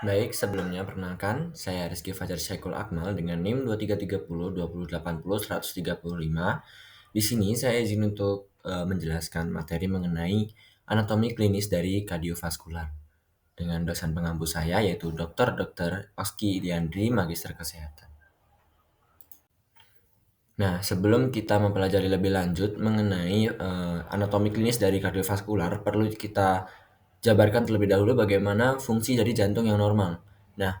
Baik, sebelumnya perkenalkan, saya Rizky Fajar Syaikul Akmal dengan NIM 2330 2080 135. Di sini saya izin untuk menjelaskan materi mengenai anatomi klinis dari kardiovaskular dengan dosen pengampu saya yaitu Dr. Oski Iliandri, Magister Kesehatan. Nah, sebelum kita mempelajari lebih lanjut mengenai anatomi klinis dari kardiovaskular, perlu kita jabarkan terlebih dahulu bagaimana fungsi dari jantung yang normal. Nah,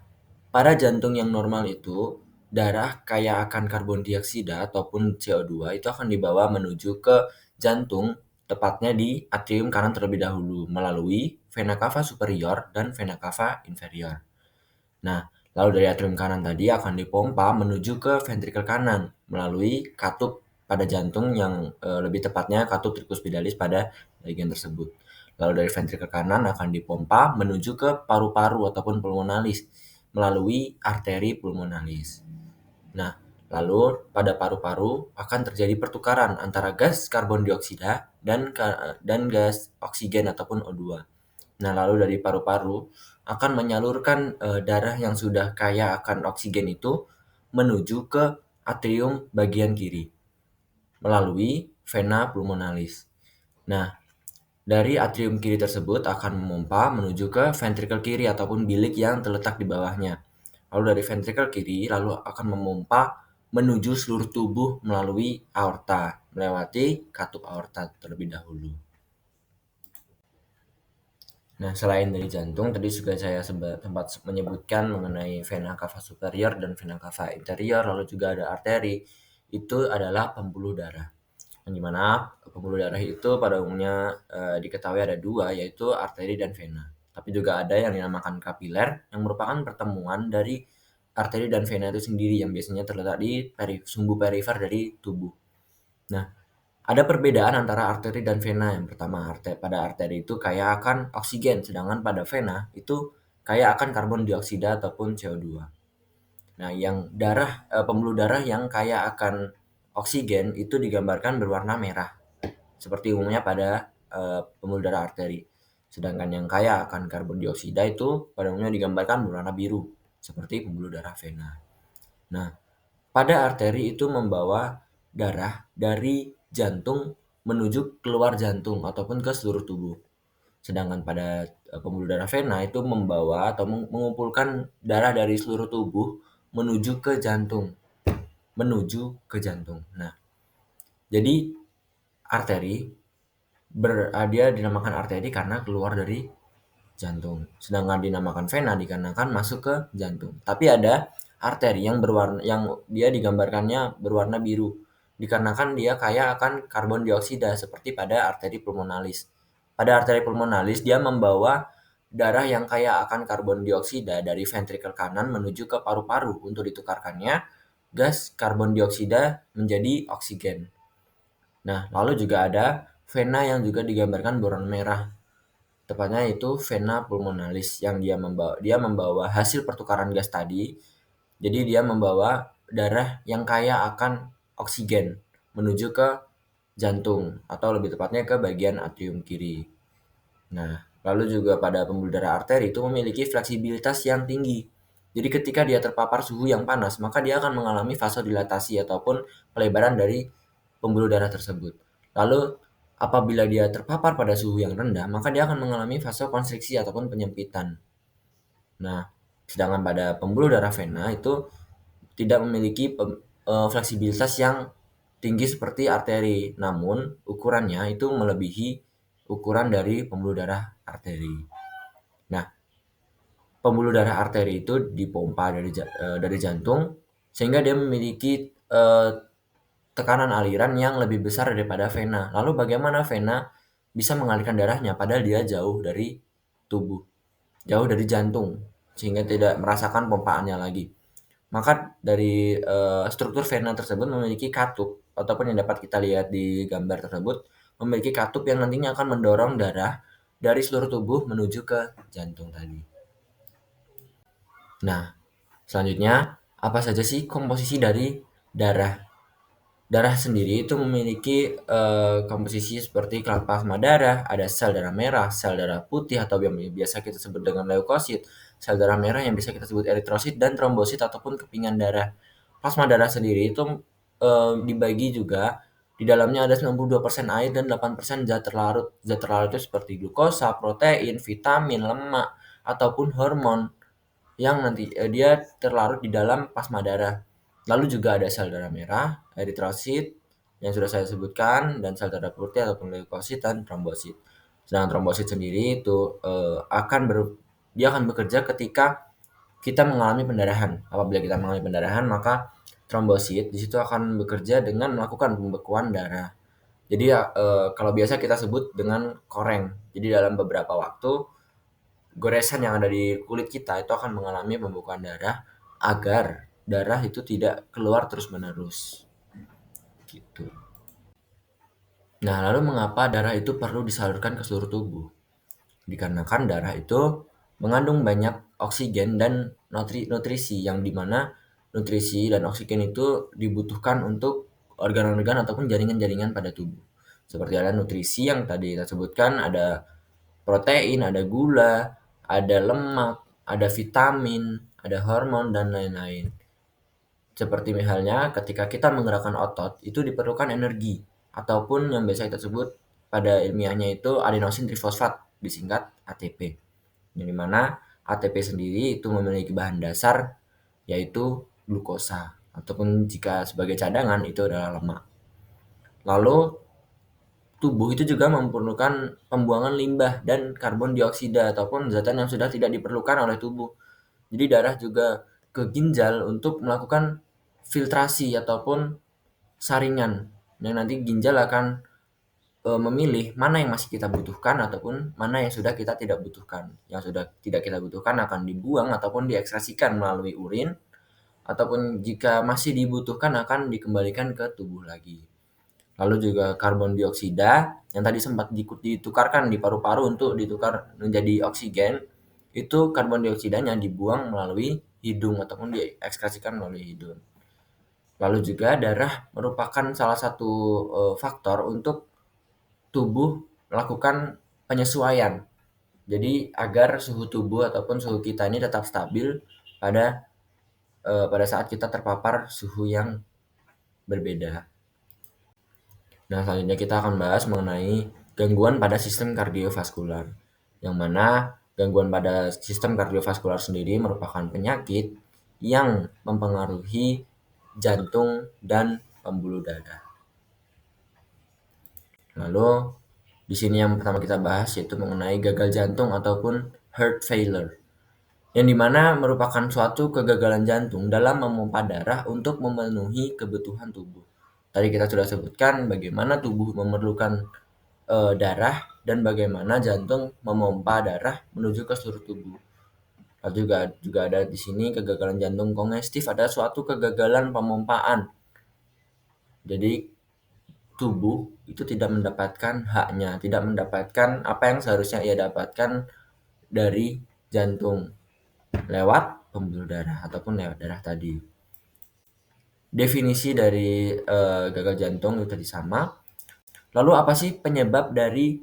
pada jantung yang normal itu, darah kaya akan karbon dioksida ataupun CO2 itu akan dibawa menuju ke jantung, tepatnya di atrium kanan terlebih dahulu, melalui vena cava superior dan vena cava inferior. Nah, lalu dari atrium kanan tadi akan dipompa menuju ke ventrikel kanan melalui katup pada jantung yang lebih tepatnya katup tricuspidalis pada bagian tersebut. Lalu dari ventrikel kanan akan dipompa menuju ke paru-paru ataupun pulmonalis melalui arteri pulmonalis. Nah, lalu pada paru-paru akan terjadi pertukaran antara gas karbon dioksida dan gas oksigen ataupun O2. Nah, lalu dari paru-paru akan menyalurkan darah yang sudah kaya akan oksigen itu menuju ke atrium bagian kiri melalui vena pulmonalis. Nah, dari atrium kiri tersebut akan memompa menuju ke ventrikel kiri ataupun bilik yang terletak di bawahnya. Lalu dari ventrikel kiri lalu akan memompa menuju seluruh tubuh melalui aorta, melewati katup aorta terlebih dahulu. Nah, selain dari jantung, tadi juga saya sempat menyebutkan mengenai vena cava superior dan vena cava inferior, lalu juga ada arteri. Itu adalah pembuluh darah. Yang dimana pembuluh darah itu pada umumnya diketahui ada dua, yaitu arteri dan vena. Tapi juga ada yang dinamakan kapiler, yang merupakan pertemuan dari arteri dan vena itu sendiri, yang biasanya terletak di sumbu perifer dari tubuh. Nah, ada perbedaan antara arteri dan vena. Yang pertama, pada arteri itu kaya akan oksigen, sedangkan pada vena itu kaya akan karbon dioksida ataupun CO2. Nah, yang pembuluh darah yang kaya akan oksigen itu digambarkan berwarna merah, seperti umumnya pada pembuluh darah arteri. Sedangkan yang kaya akan karbon dioksida itu pada umumnya digambarkan berwarna biru, seperti pembuluh darah vena. Nah, pada arteri itu membawa darah dari jantung menuju keluar jantung ataupun ke seluruh tubuh. Sedangkan pada pembuluh darah vena itu membawa atau mengumpulkan darah dari seluruh tubuh menuju ke jantung. Menuju ke jantung. Nah, jadi arteri dia dinamakan arteri karena keluar dari jantung. Sedangkan dinamakan vena dikarenakan masuk ke jantung. Tapi ada arteri yang dia digambarkannya berwarna biru dikarenakan dia kaya akan karbon dioksida seperti pada arteri pulmonalis. Pada arteri pulmonalis dia membawa darah yang kaya akan karbon dioksida dari ventrikel kanan menuju ke paru-paru untuk ditukarkannya gas karbon dioksida menjadi oksigen. Nah, lalu juga ada vena yang juga digambarkan berwarna merah. Tepatnya itu vena pulmonalis yang dia membawa hasil pertukaran gas tadi. Jadi dia membawa darah yang kaya akan oksigen menuju ke jantung atau lebih tepatnya ke bagian atrium kiri. Nah, lalu juga pada pembuluh darah arteri itu memiliki fleksibilitas yang tinggi. Jadi ketika dia terpapar suhu yang panas, maka dia akan mengalami vasodilatasi ataupun pelebaran dari pembuluh darah tersebut. Lalu apabila dia terpapar pada suhu yang rendah, maka dia akan mengalami vasokonstriksi ataupun penyempitan. Nah, sedangkan pada pembuluh darah vena itu tidak memiliki fleksibilitas yang tinggi seperti arteri, namun ukurannya itu melebihi ukuran dari pembuluh darah arteri. Nah, pembuluh darah arteri itu dipompa dari jantung sehingga dia memiliki tekanan aliran yang lebih besar daripada vena. Lalu bagaimana vena bisa mengalirkan darahnya padahal dia jauh dari tubuh, jauh dari jantung sehingga tidak merasakan pompaannya lagi. Maka dari struktur vena tersebut memiliki katup ataupun yang dapat kita lihat di gambar tersebut memiliki katup yang nantinya akan mendorong darah dari seluruh tubuh menuju ke jantung tadi. Nah, selanjutnya apa saja sih komposisi dari darah? Darah sendiri itu memiliki komposisi seperti plasma darah, ada sel darah merah, sel darah putih atau yang biasa kita sebut dengan leukosit, sel darah merah yang bisa kita sebut eritrosit, dan trombosit ataupun kepingan darah. Plasma darah sendiri itu dibagi juga, di dalamnya ada 92% air dan 8% zat terlarut. Zat terlarut itu seperti glukosa, protein, vitamin, lemak, ataupun hormon yang nanti dia terlarut di dalam plasma darah. Lalu juga ada sel darah merah, eritrosit yang sudah saya sebutkan, dan sel darah putih ataupun leukosit dan trombosit. Sedangkan trombosit sendiri itu dia akan bekerja ketika kita mengalami pendarahan. Apabila kita mengalami pendarahan, maka trombosit di situ akan bekerja dengan melakukan pembekuan darah. Jadi kalau biasa kita sebut dengan koreng. Jadi dalam beberapa waktu goresan yang ada di kulit kita itu akan mengalami pembekuan darah agar darah itu tidak keluar terus-menerus gitu. Nah, lalu mengapa darah itu perlu disalurkan ke seluruh tubuh? Dikarenakan darah itu mengandung banyak oksigen dan nutrisi yang dimana nutrisi dan oksigen itu dibutuhkan untuk organ-organ ataupun jaringan-jaringan pada tubuh. Seperti ada nutrisi yang tadi kita sebutkan, ada protein, ada gula, ada lemak, ada vitamin, ada hormon, dan lain-lain. Seperti misalnya ketika kita menggerakkan otot, itu diperlukan energi, ataupun yang biasa kita sebut pada ilmiahnya itu adenosin trifosfat, disingkat ATP. Yang dimana ATP sendiri itu memiliki bahan dasar yaitu glukosa, ataupun jika sebagai cadangan itu adalah lemak. Lalu tubuh itu juga memerlukan pembuangan limbah dan karbon dioksida ataupun zat yang sudah tidak diperlukan oleh tubuh. Jadi darah juga ke ginjal untuk melakukan filtrasi ataupun saringan. Yang nanti ginjal akan memilih mana yang masih kita butuhkan ataupun mana yang sudah kita tidak butuhkan. Yang sudah tidak kita butuhkan akan dibuang ataupun diekskrasikan melalui urin, ataupun jika masih dibutuhkan akan dikembalikan ke tubuh lagi. Lalu juga karbon dioksida yang tadi sempat ditukarkan di paru-paru untuk ditukar menjadi oksigen, itu karbon dioksidanya dibuang melalui hidung ataupun diekskrasikan melalui hidung. Lalu juga darah merupakan salah satu faktor untuk tubuh melakukan penyesuaian. Jadi agar suhu tubuh ataupun suhu kita ini tetap stabil pada saat kita terpapar suhu yang berbeda. Nah, selanjutnya kita akan bahas mengenai gangguan pada sistem kardiovaskular. Yang mana gangguan pada sistem kardiovaskular sendiri merupakan penyakit yang mempengaruhi jantung dan pembuluh darah. Lalu di sini yang pertama kita bahas yaitu mengenai gagal jantung ataupun heart failure, yang dimana merupakan suatu kegagalan jantung dalam memompa darah untuk memenuhi kebutuhan tubuh. Tadi kita sudah sebutkan bagaimana tubuh memerlukan darah dan bagaimana jantung memompa darah menuju ke seluruh tubuh. Lalu juga ada di sini kegagalan jantung kongestif, ada suatu kegagalan pemompaan. Jadi tubuh itu tidak mendapatkan haknya, tidak mendapatkan apa yang seharusnya ia dapatkan dari jantung lewat pembuluh darah ataupun lewat darah tadi. Definisi dari gagal jantung itu tadi sama. Lalu apa sih penyebab dari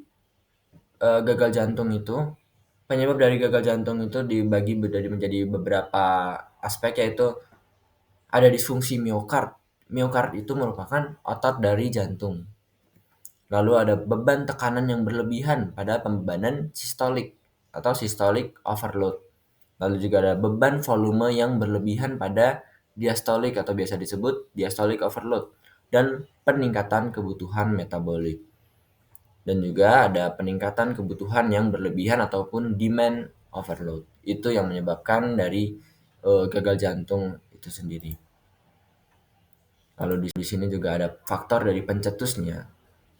gagal jantung itu? Penyebab dari gagal jantung itu dibagi menjadi beberapa aspek, yaitu ada disfungsi miokard. Miokard itu merupakan otot dari jantung. Lalu ada beban tekanan yang berlebihan pada pembebanan sistolik atau systolic overload. Lalu juga ada beban volume yang berlebihan pada diastolik atau biasa disebut diastolic overload, dan peningkatan kebutuhan metabolik. Dan juga ada peningkatan kebutuhan yang berlebihan ataupun demand overload. Itu yang menyebabkan dari gagal jantung itu sendiri. Lalu di sini juga ada faktor dari pencetusnya.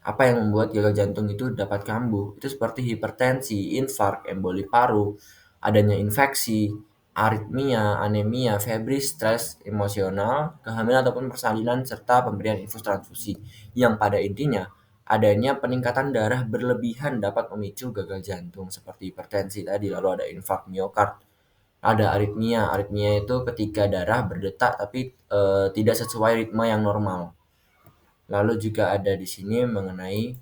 Apa yang membuat gagal jantung itu dapat kambuh? Itu seperti hipertensi, infark, emboli paru, adanya infeksi, aritmia, anemia, febri, stres emosional, kehamilan ataupun persalinan, serta pemberian infus transfusi. Yang pada intinya, adanya peningkatan darah berlebihan dapat memicu gagal jantung seperti hipertensi tadi. Lalu ada infark miokard, ada aritmia. Aritmia itu ketika darah berdetak tapi tidak sesuai ritme yang normal. Lalu juga ada di sini mengenai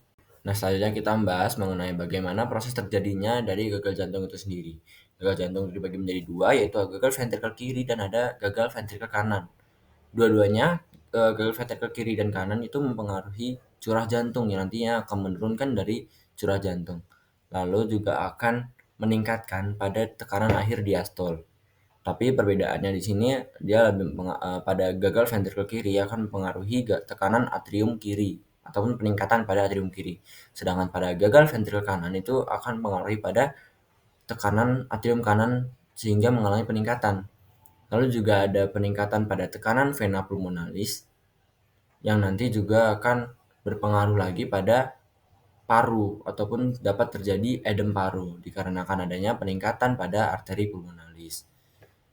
selanjutnya kita membahas mengenai bagaimana proses terjadinya dari gagal jantung itu sendiri. Gagal jantung dibagi menjadi dua, yaitu gagal ventrikel kiri dan ada gagal ventrikel kanan. Dua-duanya, gagal ventrikel kiri dan kanan itu mempengaruhi curah jantung yang nantinya akan menurunkan dari curah jantung. Lalu juga akan meningkatkan pada tekanan akhir diastol. Tapi perbedaannya di sini dia lebih pada gagal ventrikel kiri akan mempengaruhi tekanan atrium kiri ataupun peningkatan pada atrium kiri. Sedangkan pada gagal ventrikel kanan itu akan mempengaruhi pada tekanan atrium kanan sehingga mengalami peningkatan. Lalu juga ada peningkatan pada tekanan vena pulmonalis yang nanti juga akan berpengaruh lagi pada paru ataupun dapat terjadi edem paru dikarenakan adanya peningkatan pada arteri pulmonalis.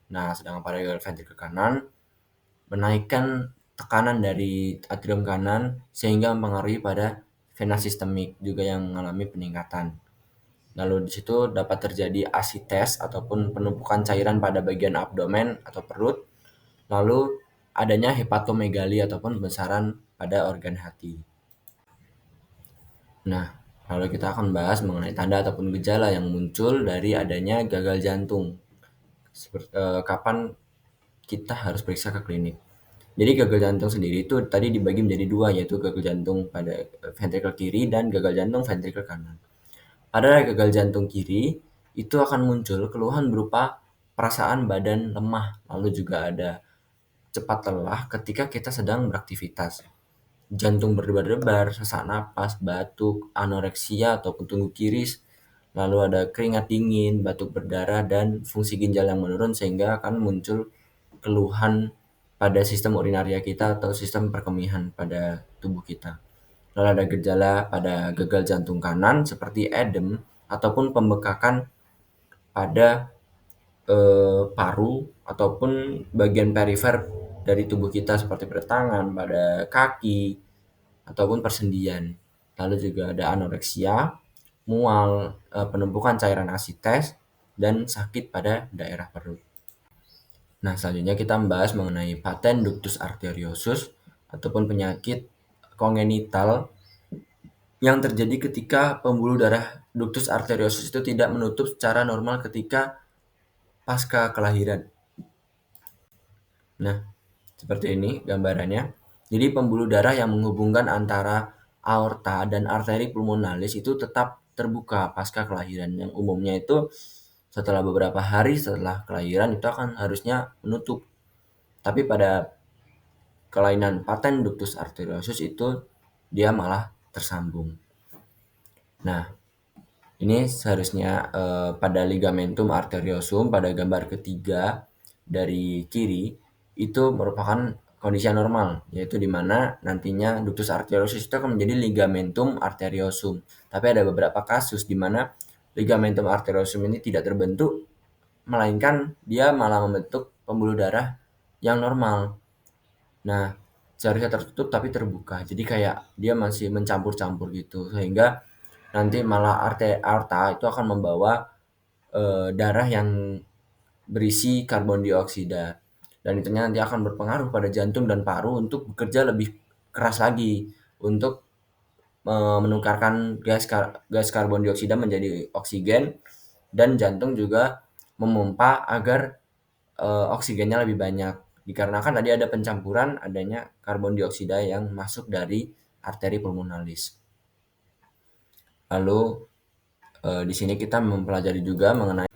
Nah, sedangkan pada gagal ventrikel kanan menaikkan tekanan dari atrium kanan sehingga mempengaruhi pada vena sistemik juga yang mengalami peningkatan. Lalu di situ dapat terjadi asites ataupun penumpukan cairan pada bagian abdomen atau perut. Lalu adanya hepatomegali ataupun pembesaran pada organ hati. Nah, lalu kita akan bahas mengenai tanda ataupun gejala yang muncul dari adanya gagal jantung. Kapan kita harus periksa ke klinik. Jadi gagal jantung sendiri itu tadi dibagi menjadi dua, yaitu gagal jantung pada ventrikel kiri dan gagal jantung ventrikel kanan. Pada gagal jantung kiri itu akan muncul keluhan berupa perasaan badan lemah, lalu juga ada cepat lelah ketika kita sedang beraktivitas. Jantung berdebar-debar, sesak napas, batuk, anoreksia ataupun tunggu kiris, lalu ada keringat dingin, batuk berdarah, dan fungsi ginjal yang menurun sehingga akan muncul keluhan pada sistem urinaria kita atau sistem perkemihan pada tubuh kita. Lalu ada gejala pada gagal jantung kanan seperti edem ataupun pembekakan pada paru ataupun bagian perifer dari tubuh kita seperti pada tangan, pada kaki, ataupun persendian. Lalu juga ada anoreksia, mual, penumpukan cairan asites, dan sakit pada daerah perut. Nah, selanjutnya kita membahas mengenai paten ductus arteriosus ataupun penyakit kongenital yang terjadi ketika pembuluh darah ductus arteriosus itu tidak menutup secara normal ketika pasca kelahiran. Nah, seperti ini gambarannya. Jadi pembuluh darah yang menghubungkan antara aorta dan arteri pulmonalis itu tetap terbuka pasca kelahiran. Yang umumnya itu setelah beberapa hari setelah kelahiran itu akan harusnya menutup. Tapi pada kelainan paten ductus arteriosus itu dia malah tersambung. Nah, ini seharusnya pada ligamentum arteriosum pada gambar ketiga dari kiri itu merupakan kondisi normal, yaitu di mana nantinya ductus arteriosus itu akan menjadi ligamentum arteriosum. Tapi ada beberapa kasus di mana ligamentum arteriosum ini tidak terbentuk, melainkan dia malah membentuk pembuluh darah yang normal. Nah, seharusnya tertutup tapi terbuka. Jadi kayak dia masih mencampur-campur gitu, sehingga nanti malah aorta itu akan membawa darah yang berisi karbon dioksida. Dan itu nanti akan berpengaruh pada jantung dan paru untuk bekerja lebih keras lagi untuk menukarkan gas karbon dioksida menjadi oksigen, dan jantung juga memompa agar oksigennya lebih banyak. Dikarenakan tadi ada pencampuran adanya karbon dioksida yang masuk dari arteri pulmonalis. Lalu di sini kita mempelajari juga mengenai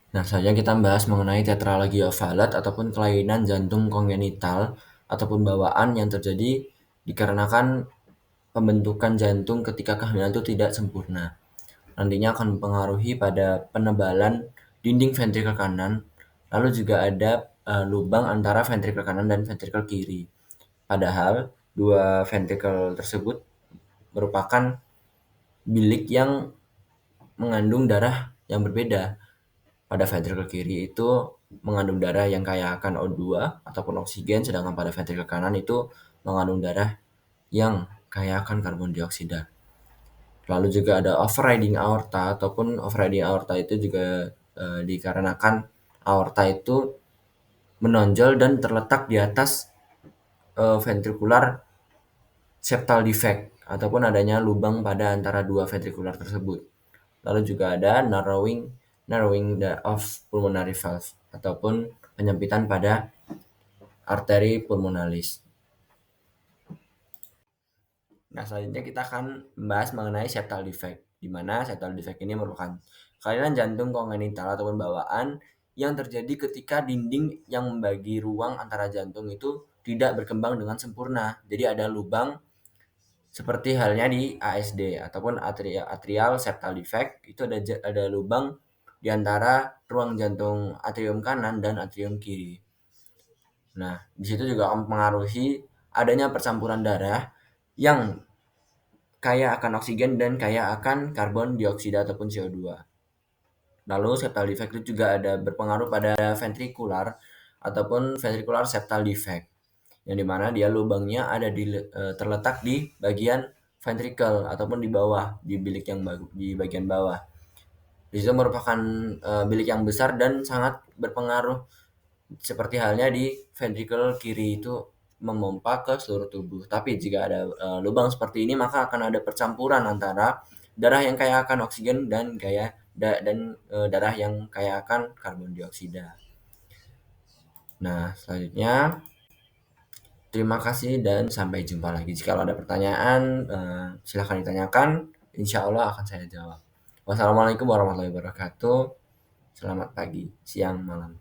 selanjutnya kita membahas mengenai tetralogy of Fallot ataupun kelainan jantung kongenital ataupun bawaan yang terjadi dikarenakan pembentukan jantung ketika kehamilan itu tidak sempurna. Nantinya akan mempengaruhi pada penebalan dinding ventrikel kanan, lalu juga ada lubang antara ventrikel kanan dan ventrikel kiri. Padahal dua ventrikel tersebut merupakan bilik yang mengandung darah yang berbeda. Pada ventrikel kiri itu mengandung darah yang kaya akan O2 ataupun oksigen, sedangkan pada ventrikel kanan itu mengandung darah yang kaya akan karbon dioksida. Lalu juga ada overriding aorta ataupun overriding aorta itu juga dikarenakan aorta itu menonjol dan terletak di atas ventrikular septal defect ataupun adanya lubang pada antara dua ventrikular tersebut. Lalu juga ada narrowing of pulmonary valve ataupun penyempitan pada arteri pulmonalis. Nah, selanjutnya kita akan membahas mengenai septal defect, di mana septal defect ini merupakan kelainan jantung kongenital ataupun bawaan yang terjadi ketika dinding yang membagi ruang antara jantung itu tidak berkembang dengan sempurna. Jadi ada lubang seperti halnya di ASD ataupun atrial septal defect, itu ada lubang di antara ruang jantung atrium kanan dan atrium kiri. Nah, di situ juga mempengaruhi adanya percampuran darah yang kaya akan oksigen dan kaya akan karbon dioksida ataupun CO2. Lalu septal defect itu juga ada berpengaruh pada ventrikular ataupun ventricular septal defect, yang dimana dia lubangnya ada terletak di bagian ventricle ataupun di bawah, di bilik yang di bagian bawah. Di situ merupakan bilik yang besar dan sangat berpengaruh, seperti halnya di ventricle kiri itu memompa ke seluruh tubuh. Tapi jika ada lubang seperti ini, maka akan ada percampuran antara darah yang kaya akan oksigen dan darah yang kaya akan karbon dioksida. Nah, selanjutnya terima kasih dan sampai jumpa lagi. Jika ada pertanyaan, silahkan ditanyakan. Insya Allah akan saya jawab. Wassalamualaikum warahmatullahi wabarakatuh. Selamat pagi, siang, malam.